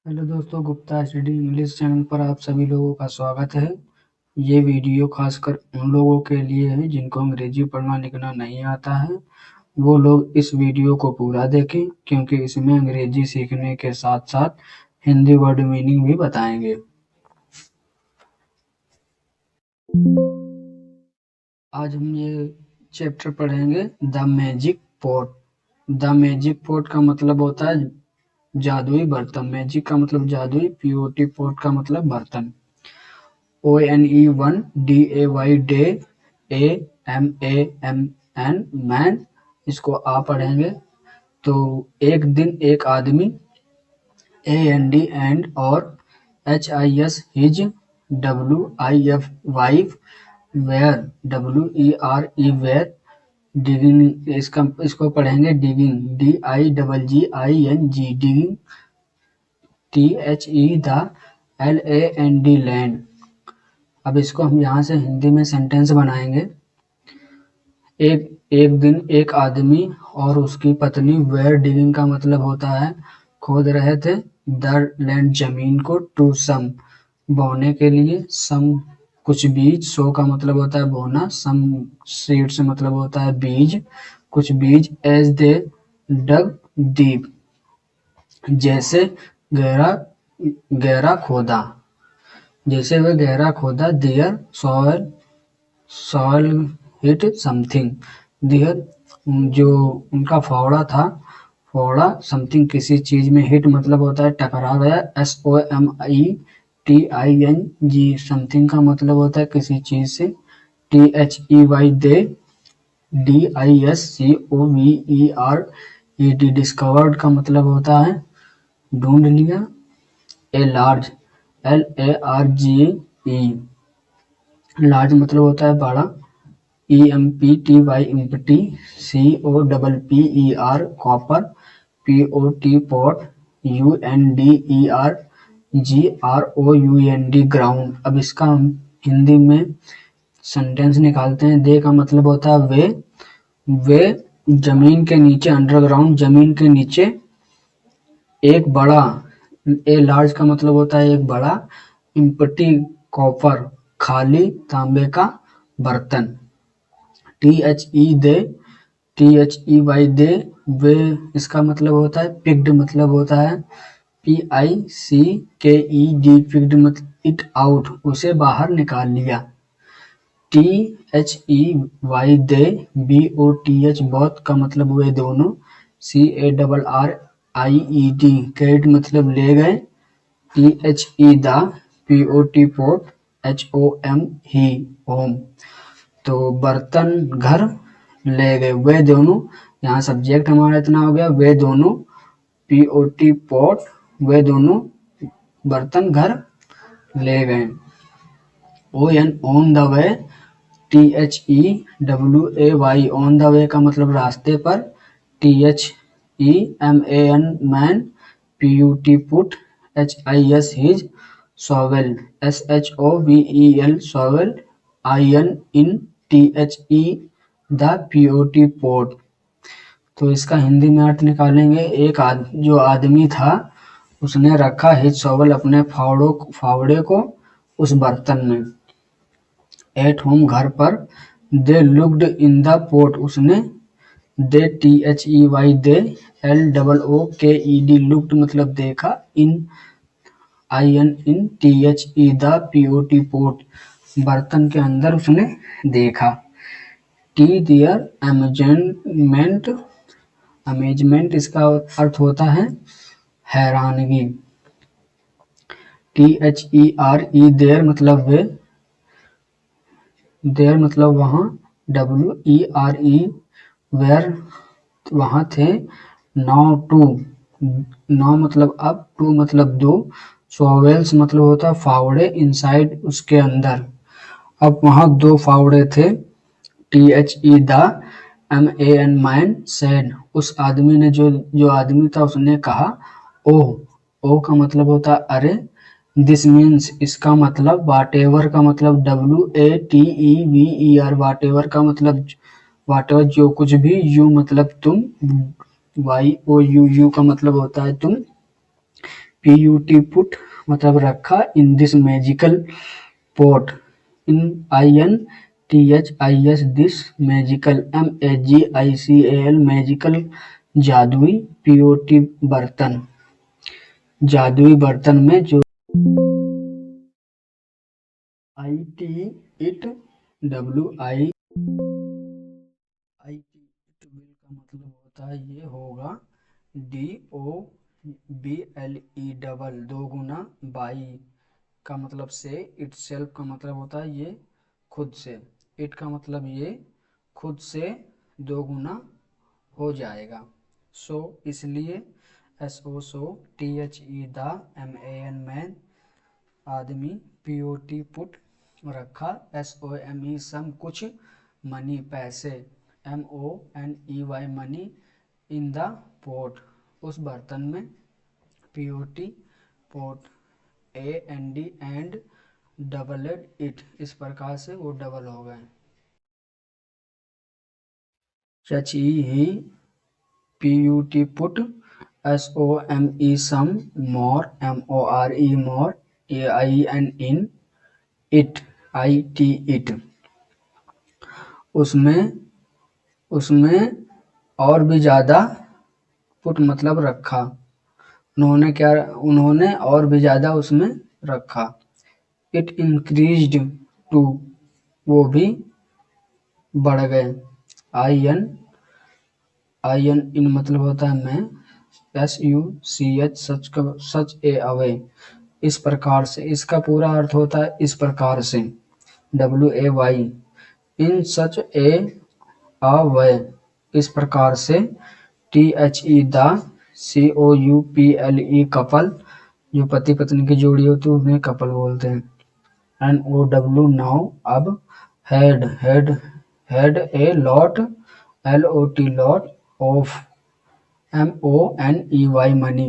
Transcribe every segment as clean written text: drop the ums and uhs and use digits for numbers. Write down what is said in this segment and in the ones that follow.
Hello दोस्तों, Gupta study English channel पर आप सभी लोगों का स्वागत है। ये वीडियो खासकर उन लोगों के लिए है जिनको अंग्रेजी पढ़ना लिखना नहीं आता है। वो लोग इस वीडियो को पूरा देखें क्योंकि इसमें अंग्रेजी सीखने के साथ साथ हिंदी वर्ड मीनिंग भी बताएंगे। आज हम ये चैप्टर पढ़ेंगे the magic pot. The magic pot का मतलब होता है जादुई बर्तन। मैजिक का मतलब जादुई, पीओटी पॉट का मतलब बर्तन। ONE1DAY डे, AMAN मैन, इसको आ पढ़ेंगे। तो एक दिन एक आदमी, AND एंड, और HIS his, WIF wife, were, WERE were, digging, इसको पढ़ेंगे digging, DIGGING digging, THE the, LAND land. अब इसको हम यहाँ से हिंदी में सेंटेंस बनाएंगे। एक एक दिन एक आदमी और उसकी पत्नी वेयर डिगिंग का मतलब होता है खोद रहे थे, द लैंड जमीन को, टू सम बोने के लिए, सम कुछ बीज, सो का मतलब होता है बोना, सम सीड से मतलब होता है बीज, कुछ बीज, एज दे डग डीप, जैसे गहरा गहरा खोदा, जैसे वह गहरा खोदा, their soil hit something, their जो उनका फावड़ा था, फावड़ा समथिंग किसी चीज में, हिट मतलब होता है टकरा गया, SOMETING समथिंग का मतलब होता है किसी चीज से, THEY दे, DISCOVERED डिस्कवर्ड का मतलब होता है ढूंढ लिया, ए लार्ज, LARGE लार्ज मतलब होता है बड़ा, EMPTY empty, COPPER copper, POT pot, UNDERGROUND ground. अब इसका हम हिंदी में सेंटेंस निकालते हैं। दे का मतलब होता है वे जमीन के नीचे, अंडरग्राउंड जमीन के नीचे, एक बड़ा, ए लार्ज का मतलब होता है एक बड़ा, इम्पटी कॉपर खाली तांबे का बर्तन, THEY दे, वे इसका मतलब होता है पिक्ड, मतलब होता है PICKED पिक्ड, मतलब इट आउट, उसे बाहर निकाल लिया, THEY दे, BOTH बहुत का मतलब वे दोनों, CARRIED कैरिड मतलब ले गए, THE the, POT pot, HOM ही होम। तो बर्तन घर ले गए, वे दोनों, यहाँ सब्जेक्ट हमारा इतना हो गया, वे दोनों, POT पोट, वे दोनों बर्तन घर ले गए, ON the way, THEWAY on the way का मतलब रास्ते पर, THEMAN man, PUT put, HIS his, shovel, SHOVEL shovel, IN THE the, POT pot. तो इसका हिंदी में अर्थ निकालेंगे। जो आदमी था उसने रखा हिज शॉवेल अपने फावड़े को उस बर्तन में, एट होम घर पर, they looked in the pot उसने, they THEY they, LOOKED looked मतलब देखा, IN THE the, POT pot बर्तन के अंदर उसने देखा, टी दियर अमेजमेंट इसका अर्थ होता है हैरानगी, THERE देर मतलब वे, देर मतलब वहाँ, WERE वेयर वहाँ थे, नाउ टू, नाउ मतलब अब, टू मतलब दो, शॉवेल्स मतलब होता है फावड़े, इनसाइड उसके अंदर, अब वहाँ दो फावड़े थे, THE the, MAN man, sad उस आदमी ने, जो आदमी था उसने कहा, ओह, ओ का मतलब होता है अरे, दिस मीन्स इसका मतलब, वाटेवर का मतलब WATEVER वाटेवर का मतलब वाटेवर जो कुछ भी, यू मतलब तुम, YOUU का मतलब होता है तुम, PUT पुट मतलब रखा, in this magical pot, in INTHIS this magical, MAGICAL magical जादुई, POT बर्तन, जादुई बर्तन में जो IT it, WI IT it will का मतलब होता है ये होगा, DOBLE डबल दो गुना, बाई का मतलब से, इट सेल्फ का मतलब होता है ये खुद से, इट का मतलब ये खुद से दो गुना हो जाएगा, सो इसलिए SO so, THE the, MAN man आदमी, POT पुट रखा, SOME सम कुछ, मनी पैसे, MONEY money, in the pot उस बर्तन में, POT pot, AND and, doubled it इस प्रकार से वो डबल हो गए। He, PUT put, SOME some, more, MORE more, AIN in, it, IT it, उसमें उसमें और भी ज़्यादा, पुट मतलब रखा, उन्होंने और भी ज़्यादा उसमें रखा, इट इंक्रीज्ड टू वो भी बढ़ गए, IN इन मतलब होता है मैं, SUCH सच ए अवे, इस प्रकार से, इसका पूरा अर्थ होता है इस प्रकार से, WAY इन सच ए अवे, इस प्रकार से, THE द, COUPLE कपल, जो पति पत्नी की जोड़ी होती है उन्हें कपल बोलते हैं, NOW नाउ अब, had a lot, LOT lot, of, MONEY money,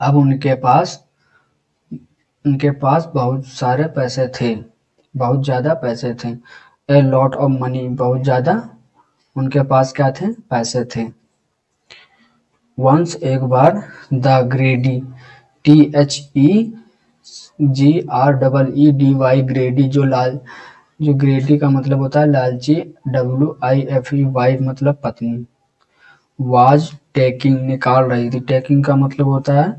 अब उनके पास बहुत सारे पैसे थे, बहुत ज़्यादा पैसे थे, ए लॉट ऑफ मनी बहुत ज़्यादा उनके पास क्या थे, पैसे थे। वंस एक बार, द ग्रेडी, THEGREEDY ग्रेडी जो ग्रेडी का मतलब होता है लालची, WIFEY मतलब पत्नी, वाज टेकिंग निकाल रही थी, टेकिंग का मतलब होता है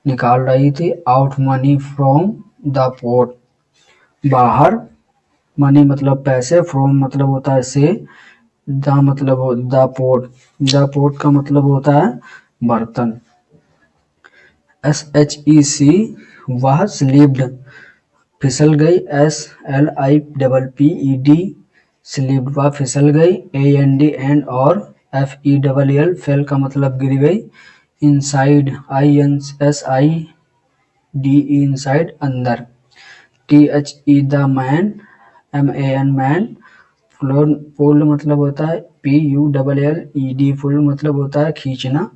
निकाल रही थी, out money from the pot, बाहर, मनी मतलब पैसे, फ्रॉम मतलब होता है से, द मतलब द पोट का मतलब होता है बर्तन, SHEC वह स्लिप्ड फिसल गई, SLIPPED स्लिप्ड वह फिसल गई, AND एंड और, FELL फेल का मतलब गिर गई, इनसाइड INSIDE इनसाइड अंदर, THE the man, MAN man, pull मतलब होता है PULLED पुल मतलब होता है खींचना,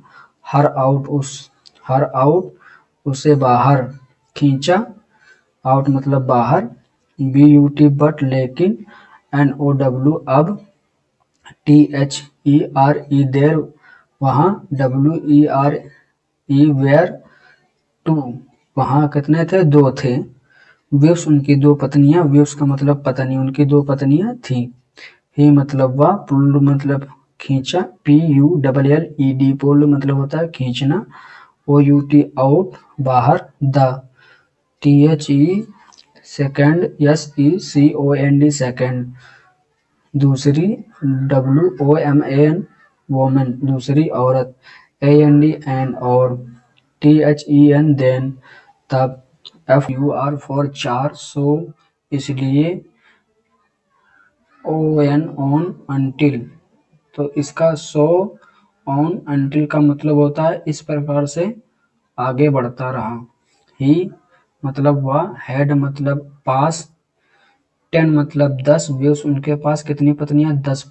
हर आउट उसे बाहर खींचा, आउट मतलब बाहर, BUT बट लेकिन, NOW अब, THERE देर वहाँ, WERE वेयर टू वहाँ कितने थे, दो थे, विव्स उनकी दो पत्नियां, विव्स का मतलब पत्नी, उनकी दो पत्नियां थी, ही मतलब वह, पुल मतलब खींचा, PULLED पुल मतलब होता है खींचना, OUT आउट बाहर, the, THE second, SECOND second दूसरी, WOMAN वोमेन दूसरी औरत, AND एंड और, THEN देन तब, FOR फॉर चार, सो इसलिए, ON ऑन अंटिल, तो इसका सो ऑन अंटिल का मतलब होता है इस प्रकार से आगे बढ़ता रहा, ही मतलब वह, हैड मतलब पास, 10 मतलब 10, व्यूज उनके पास कितनी पत्नियां, 10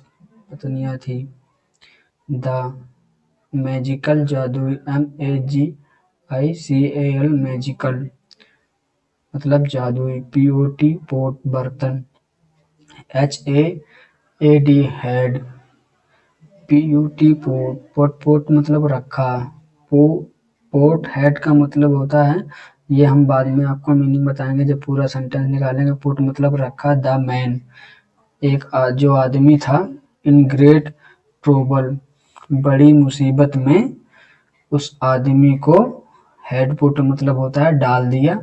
पत्नियां थी, द मैजिकल जादुई, MAGICAL मैजिकल मतलब जादुई, POT पोट बर्तन, HAAD हैड, PUT पोट मतलब रखा, पोट हैड का मतलब होता है, ये हम बाद में आपको मीनिंग बताएंगे जब पूरा सेंटेंस निकालेंगे। पुट मतलब रखा, द मैन जो आदमी था, इन ग्रेट ट्रबल बड़ी मुसीबत में, उस आदमी को हेड पुट मतलब होता है डाल दिया,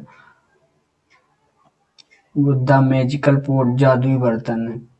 द मैजिकल पोट जादुई बर्तन है।